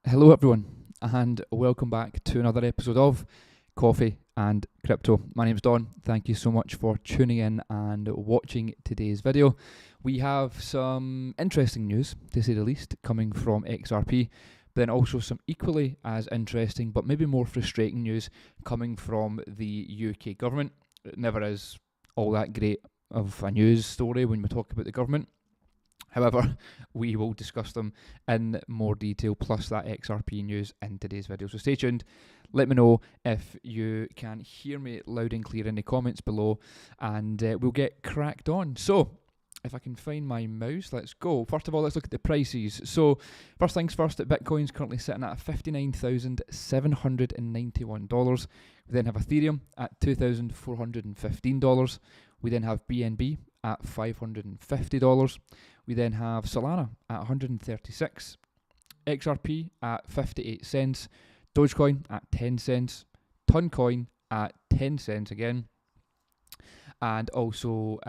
Hello everyone, and welcome back to another episode of Coffee and Crypto. My name's Don. Thank you so much for tuning in and watching today's video. We have some interesting news, to say the least, coming from XRP, but then also some equally as interesting but maybe more frustrating news coming from the UK government. It never is all that great of a news story when we talk about the government. However, we will discuss them in more detail, plus that XRP news in today's video. So stay tuned. Let me know if you can hear me loud and clear in the comments below, and we'll get cracked on. So, if I can find my mouse, let's go. First of all, let's look at the prices. So, first things first, Bitcoin's currently sitting at $59,791. We then have Ethereum at $2,415. We then have BNB at $550. We then have Solana at 136, XRP at 58 cents, Dogecoin at 10 cents, Toncoin at 10 cents again, and also,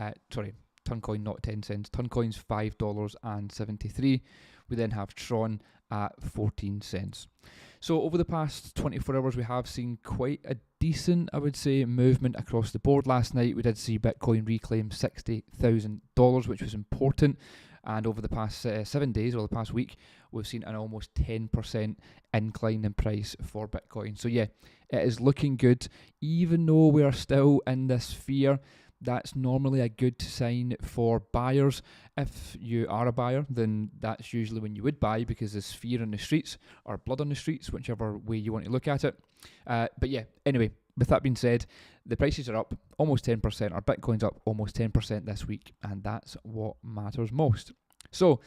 Toncoin not 10 cents, Toncoin's $5.73. We then have Tron at 14 cents. So over the past 24 hours, we have seen quite a decent, I would say, movement across the board. Last night, we did see Bitcoin reclaim $60,000, which was important. And over the past 7 days, or the past week, we've seen an almost 10% incline in price for Bitcoin. So yeah, it is looking good. Even though we are still in this fear, that's normally a good sign for buyers. If you are a buyer, then that's usually when you would buy, because there's fear in the streets, or blood on the streets, whichever way you want to look at it. But yeah, anyway, with that being said, the prices are up almost 10%, or Bitcoin's up almost 10% this week, and that's what matters most. So,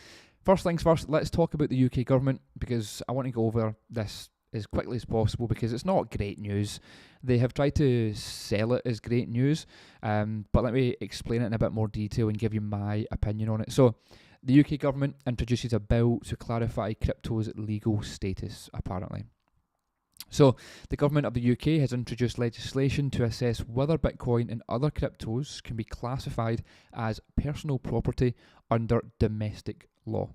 first things first, let's talk about the UK government, because I want to go over this as quickly as possible, because it's not great news. They have tried to sell it as great news, but let me explain it in a bit more detail and give you my opinion on it. So, the UK government introduces a bill to clarify crypto's legal status, apparently. So, the government of the UK has introduced legislation to assess whether Bitcoin and other cryptos can be classified as personal property under domestic law.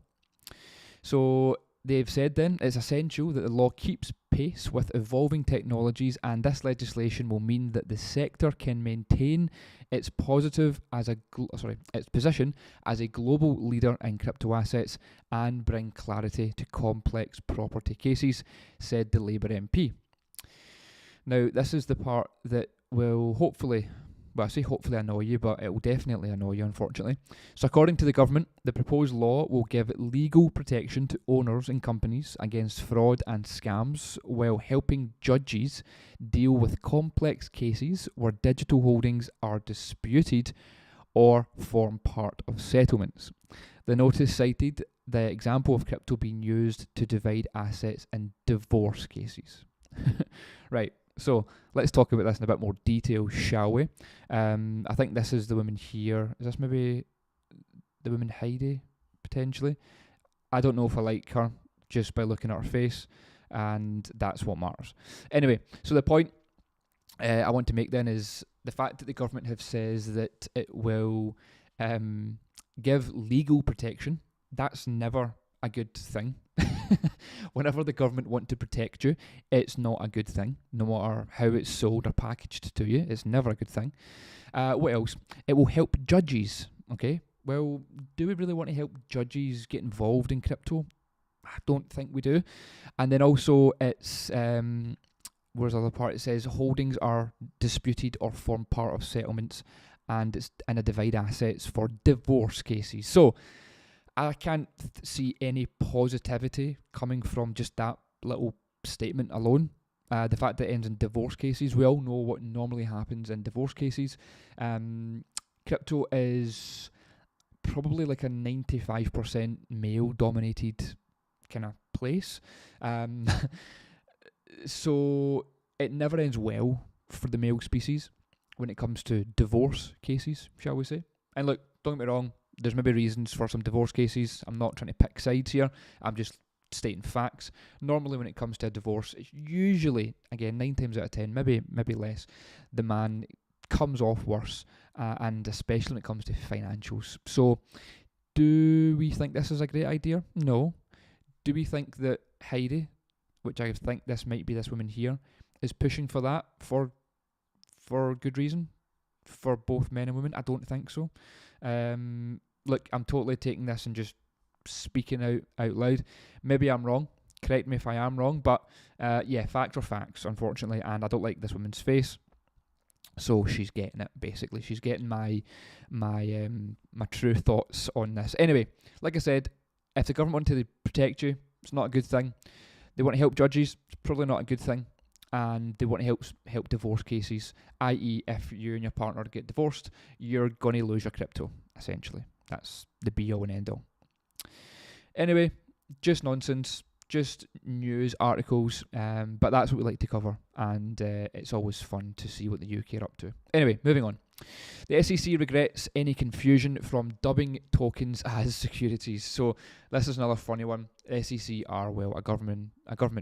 So, they've said then it's essential that the law keeps pace with evolving technologies, and this legislation will mean that the sector can maintain its position as a global leader in crypto assets and bring clarity to complex property cases, said the Labour MP. Now, this is the part that will hopefully annoy you, but it will definitely annoy you, unfortunately. So according to the government, the proposed law will give legal protection to owners and companies against fraud and scams, while helping judges deal with complex cases where digital holdings are disputed or form part of settlements. The notice cited the example of crypto being used to divide assets in divorce cases. Right. So let's talk about this in a bit more detail, shall we? I think this is the woman here. Is this maybe the woman Heidi, potentially? I don't know if I like her just by looking at her face, and that's what matters. Anyway, so the point I want to make then is the fact that the government have says that it will give legal protection. That's never a good thing. Whenever the government want to protect you, it's not a good thing, no matter how it's sold or packaged to you. It's never a good thing. What else? It will help judges. Okay, well, do we really want to help judges get involved in crypto? I don't think we do. And then also it's where's the other part? It says holdings are disputed or form part of settlements, and it's in a divide assets for divorce cases. So I can't see any positivity coming from just that little statement alone. The fact that it ends in divorce cases, we all know what normally happens in divorce cases. Crypto is probably like a 95% male-dominated kind of place. So it never ends well for the male species when it comes to divorce cases, shall we say. And look, don't get me wrong, there's maybe reasons for some divorce cases. I'm not trying to pick sides here. I'm just stating facts. Normally when it comes to a divorce, it's usually, again, 9 times out of 10, maybe less, the man comes off worse, and especially when it comes to financials. So do we think this is a great idea? No. Do we think that Heidi which I think this might be this woman here, is pushing for that for good reason, for both men and women. I don't think so. Look, I'm totally taking this and just speaking out loud. Maybe I'm wrong. Correct me if I am wrong, but yeah, facts are facts, unfortunately, and I don't like this woman's face. So she's getting it, basically. She's getting my true thoughts on this. Anyway, like I said, if the government want to protect you, it's not a good thing. They want to help judges, it's probably not a good thing. And they want to help divorce cases, i.e. if you and your partner get divorced, you're going to lose your crypto, essentially. That's the be-all and end-all. Anyway, just nonsense, just news articles, but that's what we like to cover, and it's always fun to see what the UK are up to. Anyway, moving on. The SEC regrets any confusion from dubbing tokens as securities. So this is another funny one. The SEC are, well, a government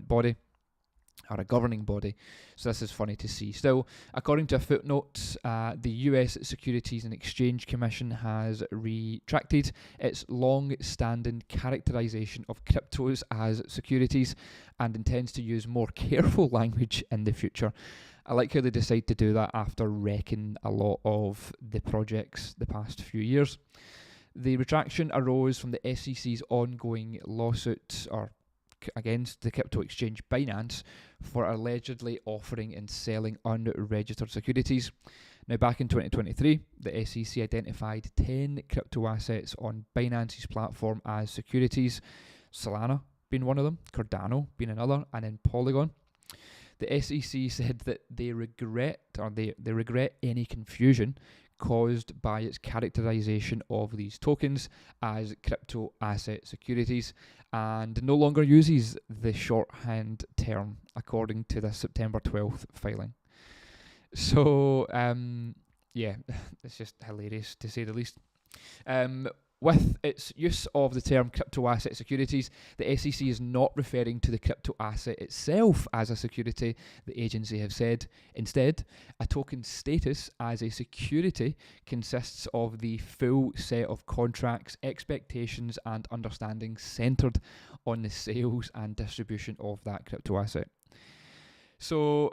body, or a governing body, so this is funny to see. Still, according to a footnote, the US Securities and Exchange Commission has retracted its long-standing characterization of cryptos as securities and intends to use more careful language in the future. I like how they decide to do that after wrecking a lot of the projects the past few years. The retraction arose from the SEC's ongoing lawsuit against the crypto exchange Binance for allegedly offering and selling unregistered securities. Now, back in 2023, the SEC identified 10 crypto assets on Binance's platform as securities, Solana being one of them, Cardano being another, and then Polygon. The SEC said that they regret any confusion caused by its characterization of these tokens as crypto asset securities, and no longer uses the shorthand term, according to the September 12th filing. So, yeah, it's just hilarious, to say the least. With its use of the term crypto asset securities, the SEC is not referring to the crypto asset itself as a security, the agency have said. Instead, a token's status as a security consists of the full set of contracts, expectations, and understandings centered on the sales and distribution of that crypto asset. So,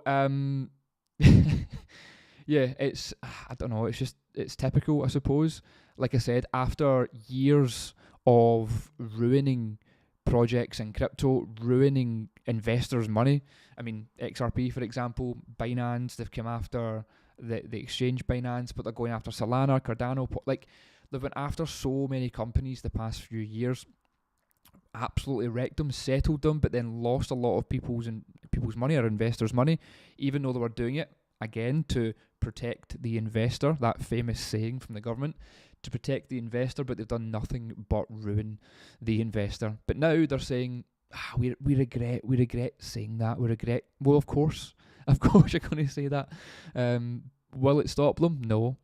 yeah, I don't know, it's typical, I suppose. Like I said, after years of ruining projects in crypto, ruining investors' money, I mean, XRP, for example, Binance, they've come after the exchange Binance, but they're going after Solana, Cardano, they've went after so many companies the past few years, absolutely wrecked them, settled them, but then lost a lot of people's money, or investors' money, even though they were doing it, again, to protect the investor, that famous saying from the government, to protect the investor, but they've done nothing but ruin the investor. But now they're saying, we regret saying that, well, of course you're going to say that. Will it stop them? No.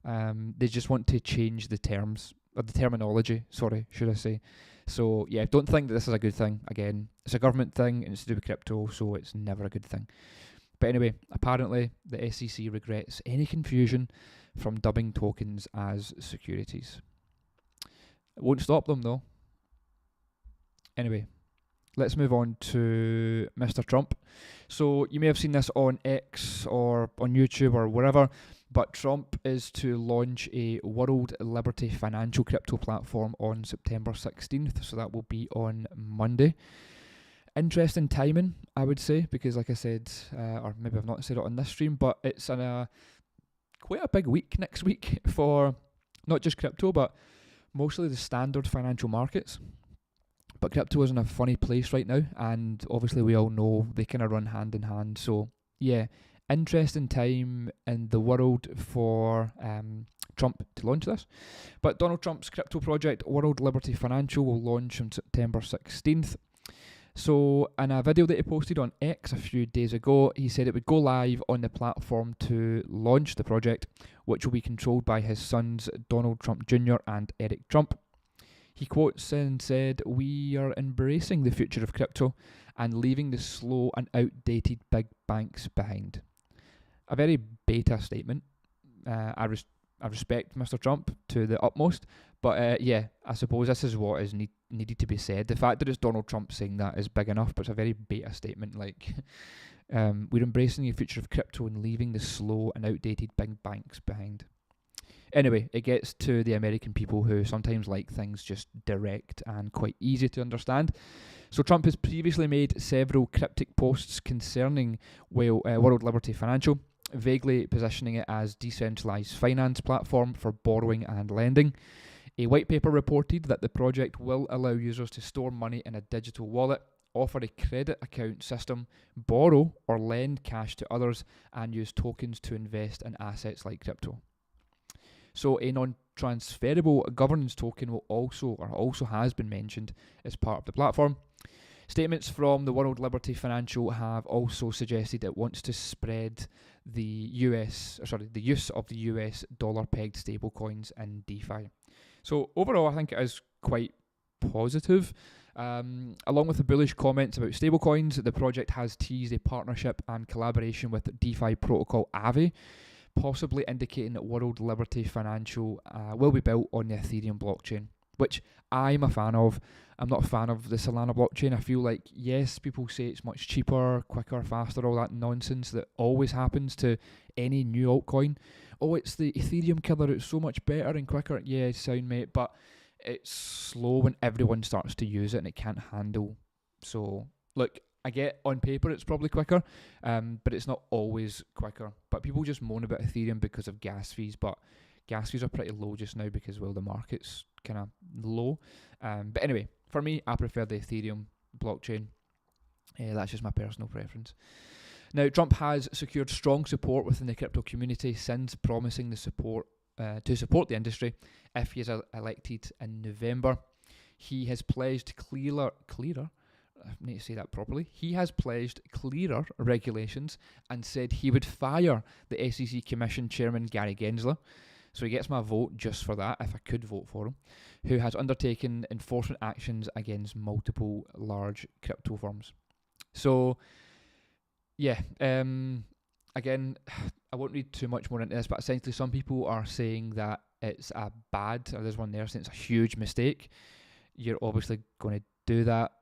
They just want to change the terms, or the terminology, should I say. So yeah, don't think that this is a good thing. Again, it's a government thing and it's to do with crypto, so it's never a good thing. But anyway, apparently the SEC regrets any confusion from dubbing tokens as securities. It won't stop them though. Anyway, let's move on to Mr. Trump. So you may have seen this on X or on YouTube or wherever, but Trump is to launch a World Liberty Financial crypto platform on September 16th. So that will be on Monday. Interesting timing, I would say, because like I said, or maybe I've not said it on this stream, but it's quite a big week next week for not just crypto, but mostly the standard financial markets. But crypto is in a funny place right now, and obviously we all know they kind of run hand in hand. So yeah, interesting time in the world for Trump to launch this. But Donald Trump's crypto project, World Liberty Financial, will launch on September 16th. So in a video that he posted on X a few days ago, he said it would go live on the platform to launch the project, which will be controlled by his sons Donald Trump Jr. and Eric Trump. He quotes and said, "We are embracing the future of crypto and leaving the slow and outdated big banks behind." A very beta statement. I I respect Mr. Trump to the utmost, but yeah, I suppose this is what is needed to be said. The fact that it's Donald Trump saying that is big enough, but it's a very beta statement. Like, we're embracing the future of crypto and leaving the slow and outdated big banks behind. Anyway, it gets to the American people who sometimes like things just direct and quite easy to understand. So Trump has previously made several cryptic posts concerning World Liberty Financial, vaguely positioning it as decentralized finance platform for borrowing and lending. A white paper reported that the project will allow users to store money in a digital wallet, offer a credit account system, borrow or lend cash to others, and use tokens to invest in assets like crypto. So a non-transferable governance token will also has been mentioned as part of the platform. Statements from the World Liberty Financial have also suggested it wants to spread the use of the US dollar-pegged stablecoins in DeFi. So overall, I think it is quite positive. Along with the bullish comments about stablecoins, the project has teased a partnership and collaboration with DeFi protocol Aave, possibly indicating that World Liberty Financial will be built on the Ethereum blockchain, which I'm a fan of. I'm not a fan of the Solana blockchain. I feel like, yes, people say it's much cheaper, quicker, faster, all that nonsense that always happens to any new altcoin. Oh, it's the Ethereum killer, it's so much better and quicker. Yeah, sound mate, but it's slow when everyone starts to use it and it can't handle. So, look, I get on paper it's probably quicker, but it's not always quicker. But people just moan about Ethereum because of gas fees, but gas fees are pretty low just now because, well, the market's kind of low. But anyway, for me, I prefer the Ethereum blockchain. That's just my personal preference. Now, Trump has secured strong support within the crypto community since promising the support to support the industry if he is elected in November. He has pledged clearer. I need to say that properly. He has pledged clearer regulations and said he would fire the SEC Commission Chairman Gary Gensler. So he gets my vote just for that, if I could vote for him, who has undertaken enforcement actions against multiple large crypto firms. So, yeah, again, I won't read too much more into this, but essentially some people are saying that it's there's one there saying it's a huge mistake. You're obviously going to do that.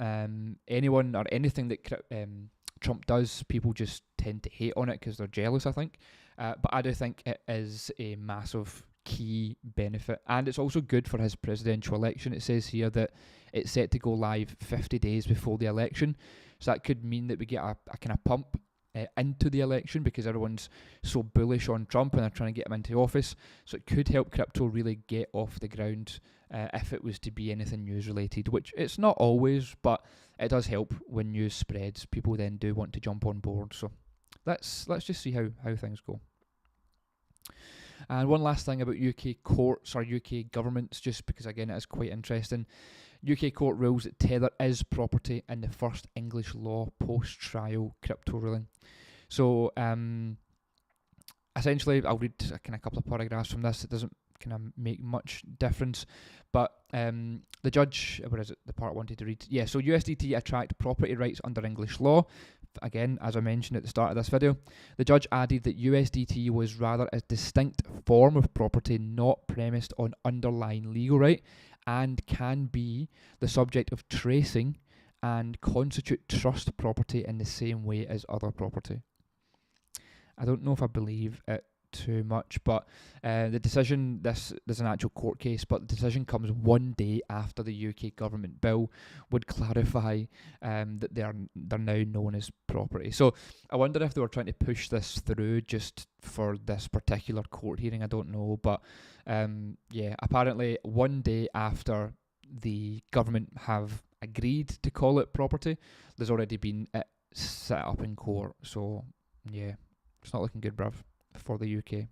Anyone or anything that Trump does, people just tend to hate on it because they're jealous, I think. But I do think it is a massive key benefit. And it's also good for his presidential election. It says here that it's set to go live 50 days before the election. So that could mean that we get a kind of pump into the election because everyone's so bullish on Trump and they're trying to get him into office. So it could help crypto really get off the ground if it was to be anything news related, which it's not always, but it does help when news spreads. People then do want to jump on board. So let's just see how things go. And one last thing about UK courts or UK governments, just because again it is quite interesting. UK court rules that Tether is property in the first English law post-trial crypto ruling. So essentially, I'll read a couple of paragraphs from this. It doesn't kind of make much difference, but the judge, where is it? The part I wanted to read. Yeah, so USDT attract property rights under English law. Again, as I mentioned at the start of this video, the judge added that USDT was rather a distinct form of property not premised on underlying legal right and can be the subject of tracing and constitute trust property in the same way as other property. I don't know if I believe it too much, but the decision, there's an actual court case, but the decision comes one day after the UK government bill would clarify that they're now known as property. So I wonder if they were trying to push this through just for this particular court hearing. I don't know, but yeah, apparently one day after the government have agreed to call it property, there's already been it set up in court. So yeah, it's not looking good, bruv, for the UK.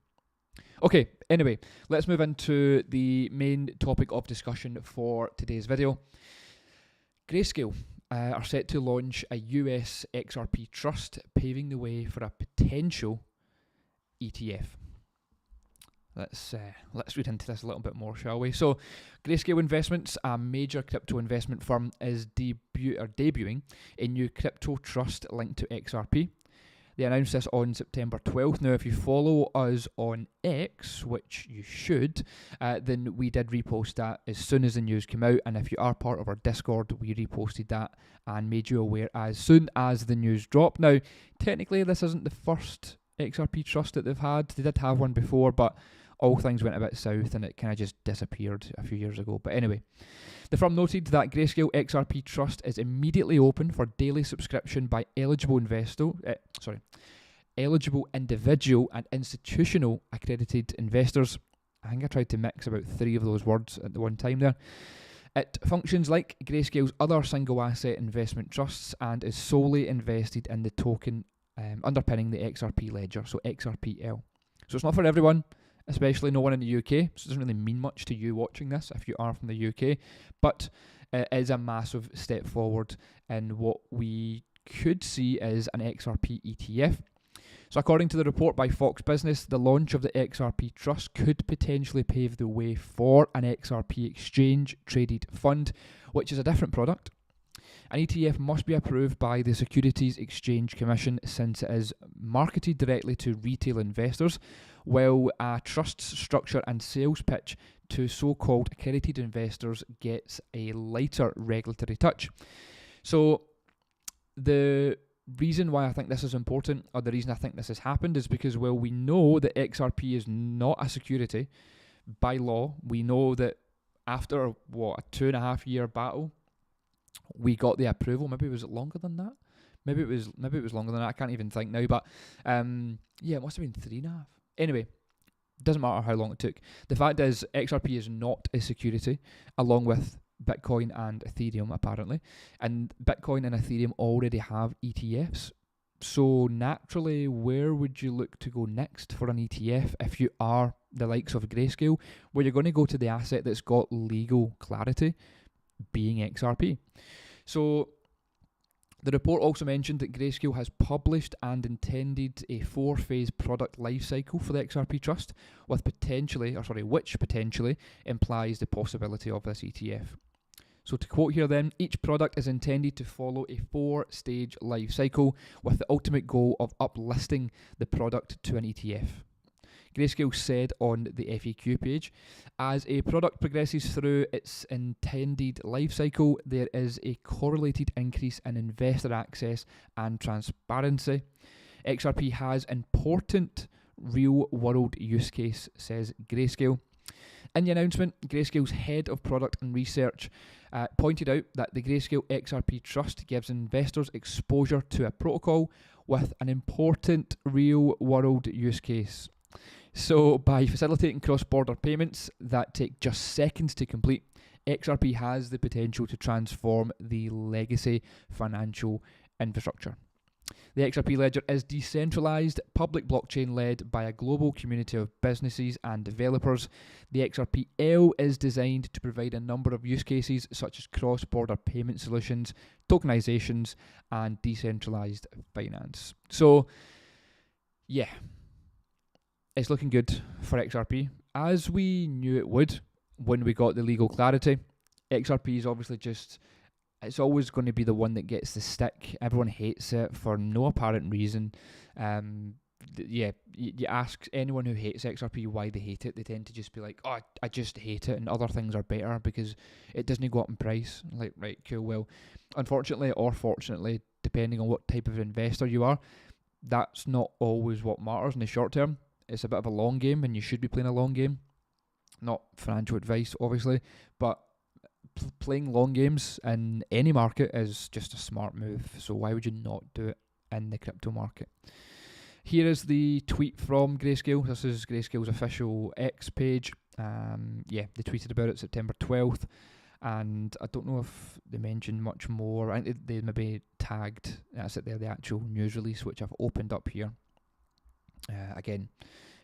Okay, anyway, let's move into the main topic of discussion for today's video. Grayscale are set to launch a US XRP trust, paving the way for a potential ETF. Let's read into this a little bit more, shall we? So, Grayscale Investments, a major crypto investment firm, is debuting a new crypto trust linked to XRP. They announced this on September 12th. Now, if you follow us on X, which you should, then we did repost that as soon as the news came out. And if you are part of our Discord, we reposted that and made you aware as soon as the news dropped. Now, technically, this isn't the first XRP trust that they've had. They did have one before, but all things went a bit south and it kind of just disappeared a few years ago. But anyway, the firm noted that Grayscale XRP Trust is immediately open for daily subscription by eligible individual and institutional accredited investors. I think I tried to mix about 3 of those words at the one time there. It functions like Grayscale's other single asset investment trusts and is solely invested in the token underpinning the XRP ledger, so XRPL. So it's not for everyone, especially no one in the UK, so it doesn't really mean much to you watching this if you are from the UK, but it is a massive step forward in what we could see as an XRP ETF. So according to the report by Fox Business, the launch of the XRP Trust could potentially pave the way for an XRP exchange-traded fund, which is a different product. An ETF must be approved by the Securities Exchange Commission since it is marketed directly to retail investors, while a trust's structure and sales pitch to so-called accredited investors gets a lighter regulatory touch. So the reason why I think this is important, or the reason I think this has happened, is because, well, we know that XRP is not a security by law. We know that after, a 2.5 year battle, we got the approval. Maybe was it longer than that? Maybe it was longer than that. I can't even think now. But it must have been 3.5. Anyway, doesn't matter how long it took. The fact is, XRP is not a security, along with Bitcoin and Ethereum apparently. And Bitcoin and Ethereum already have ETFs. So naturally, where would you look to go next for an ETF if you are the likes of Grayscale, where you're going to go to the asset that's got legal clarity, being XRP? So the report also mentioned that Grayscale has published and intended a 4-phase product life cycle for the XRP Trust, which potentially implies the possibility of this ETF. So to quote here then, each product is intended to follow a 4-stage life cycle with the ultimate goal of uplisting the product to an ETF. Grayscale said on the FAQ page, as a product progresses through its intended life cycle, there is a correlated increase in investor access and transparency. XRP has important real-world use case, says Grayscale. In the announcement, Grayscale's head of product and research pointed out that the Grayscale XRP Trust gives investors exposure to a protocol with an important real-world use case. So by facilitating cross-border payments that take just seconds to complete, XRP has the potential to transform the legacy financial infrastructure. The XRP ledger is decentralized, public blockchain led by a global community of businesses and developers. The XRPL is designed to provide a number of use cases such as cross-border payment solutions, tokenizations, and decentralized finance. So, yeah, it's looking good for XRP, as we knew it would when we got the legal clarity. XRP is obviously it's always going to be the one that gets the stick. Everyone hates it for no apparent reason. You ask anyone who hates XRP why they hate it, they tend to just be like, oh, I just hate it and other things are better because it doesn't go up in price. Like, right, cool, well, unfortunately or fortunately, depending on what type of investor you are, that's not always what matters in the short term. It's a bit of a long game, and you should be playing a long game. Not financial advice, obviously, but playing long games in any market is just a smart move. So why would you not do it in the crypto market? Here is the tweet from Grayscale. This is Grayscale's official X page. They tweeted about it September 12th. And I don't know if they mentioned much more. I think they maybe tagged, that's it there, the actual news release, which I've opened up here. Again,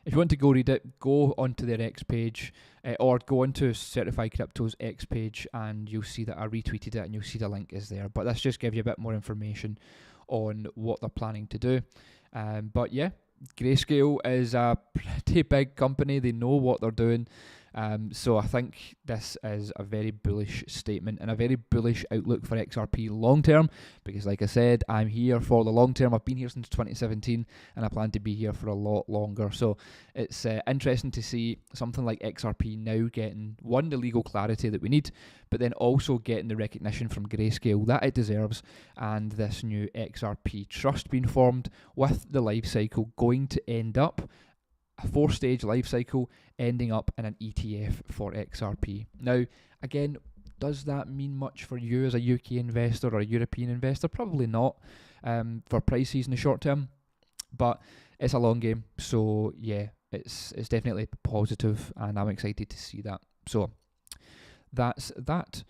if you want to go read it, go onto their X page or go onto Certified Crypto's X page and you'll see that I retweeted it and you'll see the link is there. But this just gives you a bit more information on what they're planning to do. But yeah, Grayscale is a pretty big company. They know what they're doing. So I think this is a very bullish statement and a very bullish outlook for XRP long term, because like I said, I'm here for the long term. I've been here since 2017 and I plan to be here for a lot longer. So it's interesting to see something like XRP now getting, one, the legal clarity that we need, but then also getting the recognition from Grayscale that it deserves, and this new XRP trust being formed with the life cycle going to end up a 4-stage life cycle, ending up in an ETF for XRP. Now, again, does that mean much for you as a UK investor or a European investor? Probably not for prices in the short term, but it's a long game. So yeah, it's definitely positive, and I'm excited to see that. So that's that.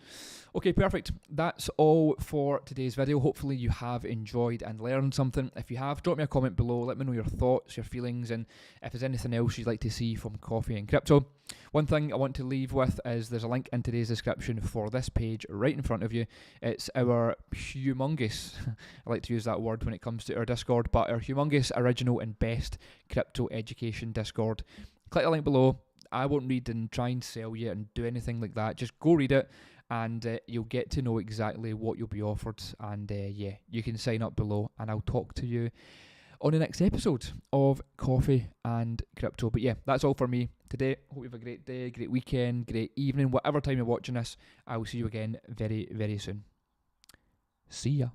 Okay, perfect. That's all for today's video. Hopefully you have enjoyed and learned something. If you have, drop me a comment below. Let me know your thoughts, your feelings, and if there's anything else you'd like to see from Coffee and Crypto. One thing I want to leave with is there's a link in today's description for this page right in front of you. It's our humongous, I like to use that word when it comes to our Discord, but our humongous, original and best crypto education Discord. Click the link below. I won't read and try and sell you and do anything like that. Just go read it, and you'll get to know exactly what you'll be offered. And yeah, you can sign up below, and I'll talk to you on the next episode of Coffee and Crypto. But yeah, that's all for me today. Hope you have a great day, great weekend, great evening, whatever time you're watching this. I will see you again very, very soon. See ya.